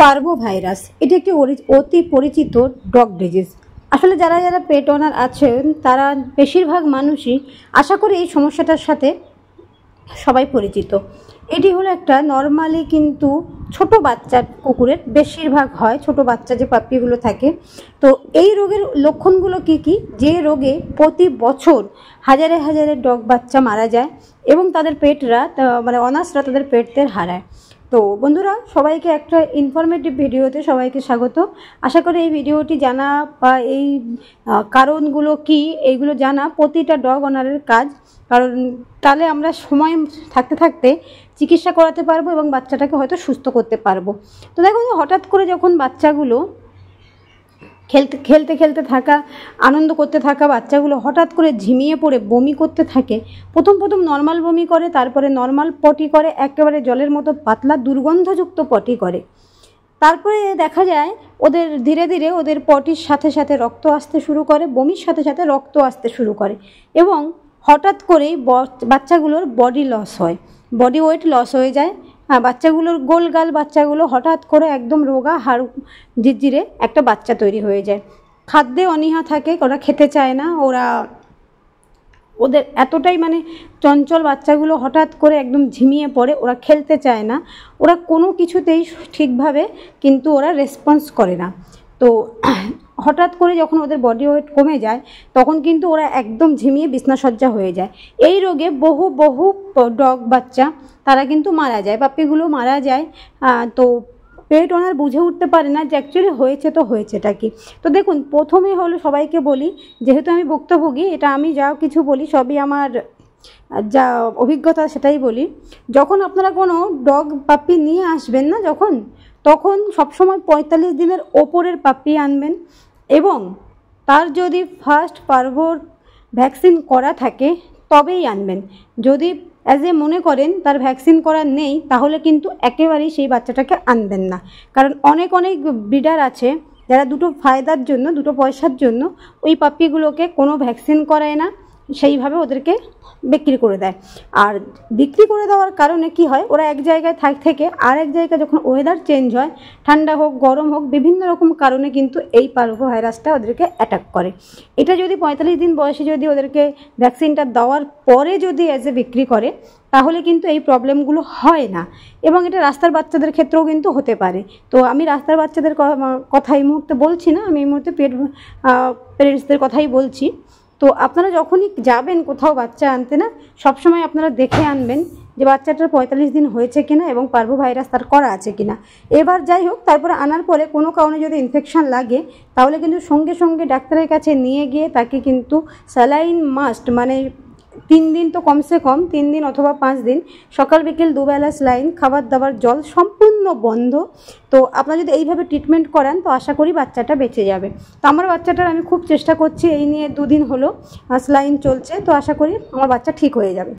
Parvo virus এটি একটি অতি পরিচিত ডগ ডিজিজ। আসলে যারা যারা পেট ওনার আছেন তারা বেশিরভাগ মানুষই আশা করি এই সমস্যাটার সাথে সবাই পরিচিত। এটি হলো একটা নর্মালি কিন্তু ছোট বাচ্চা কুকুরের বেশিরভাগ হয়, ছোট বাচ্চা যে পাপ্পিগুলো থাকে। তো এই রোগের লক্ষণগুলো কি কি? যে রোগে প্রতি বছর হাজারে হাজারে ডগ বাচ্চা মারা যায় এবং তাদের পেটরা মানে অনার্সরা তাদের পেটদের হারায়। তো বন্ধুরা, সবাইকে একটা ইনফরমেটিভ ভিডিওতে সবাইকে স্বাগত। আশা করি এই ভিডিওটি জানা বা এই কারণগুলো কি এইগুলো জানা প্রতিটা ডগ ওনারের কাজ, কারণ তাহলে আমরা সময় থাকতে থাকতে চিকিৎসা করাতে পারবো এবং বাচ্চাটাকে হয়তো সুস্থ করতে পারবো। তো দেখুন, হঠাৎ করে যখন বাচ্চাগুলো খেলতে খেলতে থাকা, আনন্দ করতে থাকা বাচ্চাগুলো হঠাৎ করে ঝিমিয়ে পড়ে বমি করতে থাকে। প্রথম নর্মাল বমি করে, তারপরে নর্মাল পটি করে, একেবারে জলের মতো পাতলা দুর্গন্ধযুক্ত পটি করে। তারপরে দেখা যায় ওদের ধীরে ধীরে ওদের পটির সাথে সাথে রক্ত আসতে শুরু করে, বমির সাথে সাথে রক্ত আসতে শুরু করে এবং হঠাৎ করেই বাচ্চাগুলোর বডি লস হয়, বডি ওয়েট লস হয়ে যায়। বাচ্চাগুলোর গোলগাল বাচ্চাগুলো হঠাৎ করে একদম রোগা হাড় ঝিরঝিরে একটা বাচ্চা তৈরি হয়ে যায়। খাদ্যে অনীহা থাকে, ওরা খেতে চায় না, ওদের এতটাই মানে চঞ্চল বাচ্চাগুলো হঠাৎ করে একদম ঝিমিয়ে পড়ে, ওরা খেলতে চায় না, ওরা কোনো কিছুতেই ঠিকভাবে কিন্তু ওরা রেসপন্স করে না। তো হঠাৎ করে যখন ওদের বডি ওয়েট কমে যায় তখন কিন্তু ওরা একদম ঝিমিয়ে বিছনাসজ্জা হয়ে যায়। এই রোগে বহু ডগ বাচ্চা তারা কিন্তু মারা যায়, পাপ্পিগুলো মারা যায়। তো পেট ওনার বুঝে উঠতে পারে না যে অ্যাকচুয়ালি হয়েছে তো হয়েছেটা কি। তো দেখুন, প্রথমে হলো সবাইকে বলি, যেহেতু আমি ভুক্তভোগী, এটা আমি যা কিছু বলি সবই আমার যা অভিজ্ঞতা সেটাই বলি। যখন আপনারা কোনো ডগ পাপ্পি নিয়ে আসবেন না, তখন সবসময় 45 দিনের ওপরের পাপ্পি আনবেন এবং তার যদি ফার্স্ট পার্ভোর ভ্যাকসিন করা থাকে তবেই আনবেন। যদি মনে করেন তার ভ্যাকসিন করা নেই তাহলে কিন্তু একেবারেই সেই বাচ্চাটাকে আনবেন না, কারণ অনেক ব্রিডার আছে যারা দুটো ফায়দার জন্য, দুটো পয়সার জন্য ওই পাপ্পিগুলোকে কোনো ভ্যাকসিন করায় না, সেইভাবে ওদেরকে বিক্রি করে দেয়। আর বিক্রি করে দেওয়ার কারণে কি হয়, ওরা এক জায়গায় থেকে আর এক জায়গায় যখন ওয়েদার চেঞ্জ হয়, ঠান্ডা হোক গরম হোক, বিভিন্ন রকম কারণে কিন্তু এই পার্ভো ভাইরাসটা ওদেরকে অ্যাটাক করে। এটা যদি 45 দিন বয়সে যদি ওদেরকে ভ্যাকসিনটা দেওয়ার পরে যদি বিক্রি করে তাহলে কিন্তু এই প্রবলেমগুলো হয় না এবং এটা রাস্তার বাচ্চাদের ক্ষেত্রেও কিন্তু হতে পারে। তো আমি রাস্তার বাচ্চাদের কথা এই মুহূর্তে বলছি না, আমি এই মুহূর্তে পেরেন্টসদের কথাই বলছি। তো আপনারা যখনই যাবেন কোথাও বাচ্চা আনতে না, সবসময় আপনারা দেখে আনবেন যে বাচ্চাটার 45 দিন হয়েছে কিনা এবং পার্ভো ভাইরাস তার করা আছে কিনা। এবার যাই হোক, তারপরে আনার পরে কোনো কারণে যদি ইনফেকশন লাগে তাহলে কিন্তু সঙ্গে সঙ্গে ডাক্তারের কাছে নিয়ে গিয়ে তাকে কিন্তু স্যালাইন মাস্ট, মানে 3 দিন তো কমসে কম 3 দিন অথবা 5 দিন সকাল বিকেল দুবেলা স্যালাইন, খাবার দাবার জল সম্পূর্ণ বন্ধ। তো আপনারা যদি এইভাবে ট্রিটমেন্ট করান তো আশা করি বাচ্চাটা বেঁচে যাবে। তো আমার বাচ্চাটার আমি খুব চেষ্টা করছি, এই নিয়ে 2 দিন হলো স্যালাইন চলছে, তো আশা করি আমার বাচ্চা ঠিক হয়ে যাবে।